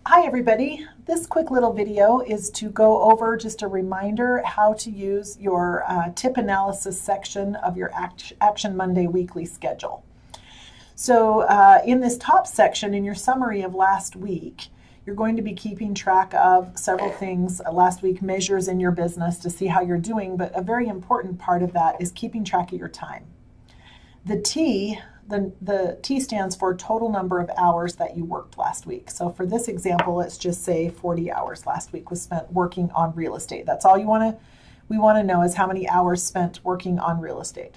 Hi everybody. This quick little video is to go over just a reminder how to use your tip analysis section of your Action Monday weekly schedule. So in this top section, in your summary of last week, you're going to be keeping track of several things, last week measures in your business to see how you're doing, but a very important part of that is keeping track of your time. The T stands for total number of hours that you worked last week. So for this example, let's just say 40 hours last week was spent working on real estate. That's all we want to know is how many hours spent working on real estate.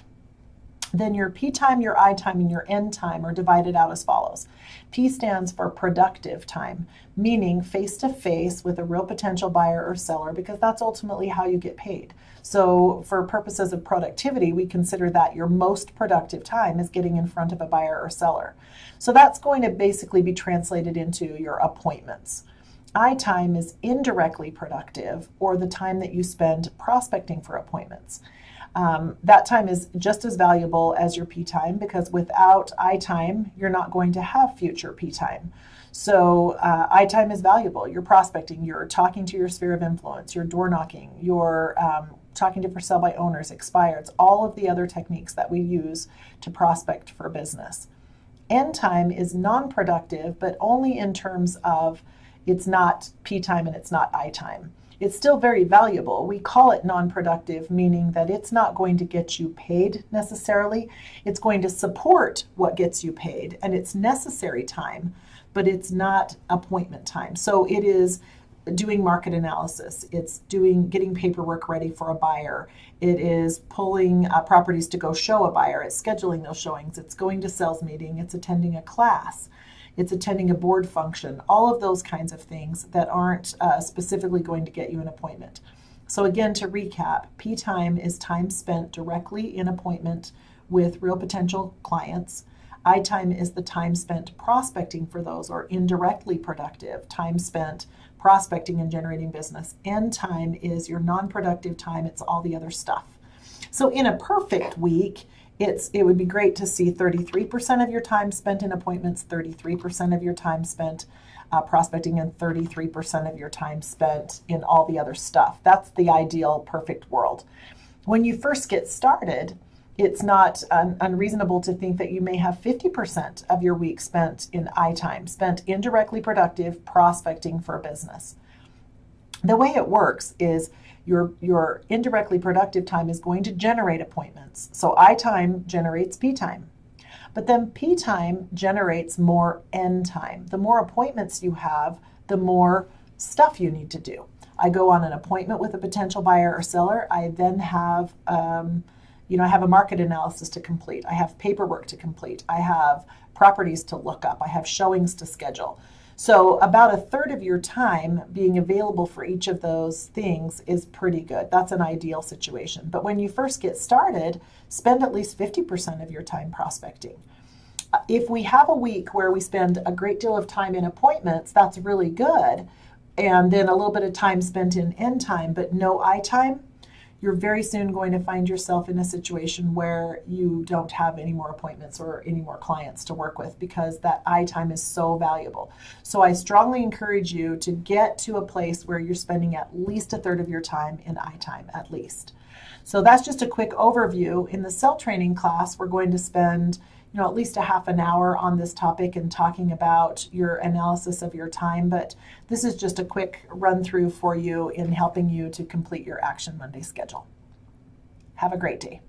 Then your P time, your I time, and your N time are divided out as follows. P stands for productive time, meaning face-to-face with a real potential buyer or seller, because that's ultimately how you get paid. So for purposes of productivity, we consider that your most productive time is getting in front of a buyer or seller. So that's going to basically be translated into your appointments. I time is indirectly productive, or the time that you spend prospecting for appointments. That time is just as valuable as your P time, because without I time, you're not going to have future P time. So I time is valuable. You're prospecting, you're talking to your sphere of influence, you're door knocking, you're talking to for sale by owners, expireds, all of the other techniques that we use to prospect for business. N time is non-productive, but only in terms of it's not P time and it's not I time. It's still very valuable. We call it non-productive, meaning that it's not going to get you paid necessarily. It's going to support what gets you paid, and it's necessary time, but it's not appointment time. So it is doing market analysis. It's getting paperwork ready for a buyer. It is pulling properties to go show a buyer. It's scheduling those showings. It's going to sales meeting. It's attending a class. It's attending a board function, all of those kinds of things that aren't specifically going to get you an appointment. So again, to recap, P time is time spent directly in appointment with real potential clients. I time is the time spent prospecting for those, or indirectly productive, time spent prospecting and generating business. N time is your non-productive time. It's all the other stuff. So in a perfect week, it would be great to see 33% of your time spent in appointments, 33% of your time spent prospecting, and 33% of your time spent in all the other stuff. That's the ideal perfect world. When you first get started, it's not unreasonable to think that you may have 50% of your week spent in I time, spent indirectly productive prospecting for a business. The way it works is your indirectly productive time is going to generate appointments. So I time generates P time. But then P time generates more N time. The more appointments you have, the more stuff you need to do. I go on an appointment with a potential buyer or seller. I then have, I have a market analysis to complete. I have paperwork to complete. I have properties to look up. I have showings to schedule. So about a third of your time being available for each of those things is pretty good. That's an ideal situation. But when you first get started, spend at least 50% of your time prospecting. If we have a week where we spend a great deal of time in appointments, that's really good. And then a little bit of time spent in N time, but no I time, you're very soon going to find yourself in a situation where you don't have any more appointments or any more clients to work with, because that I time is so valuable. So I strongly encourage you to get to a place where you're spending at least a third of your time in I time, at least. So that's just a quick overview. In the cell training class, we're going to spend at least a half an hour on this topic and talking about your analysis of your time. But this is just a quick run through for you in helping you to complete your Action Monday schedule. Have a great day.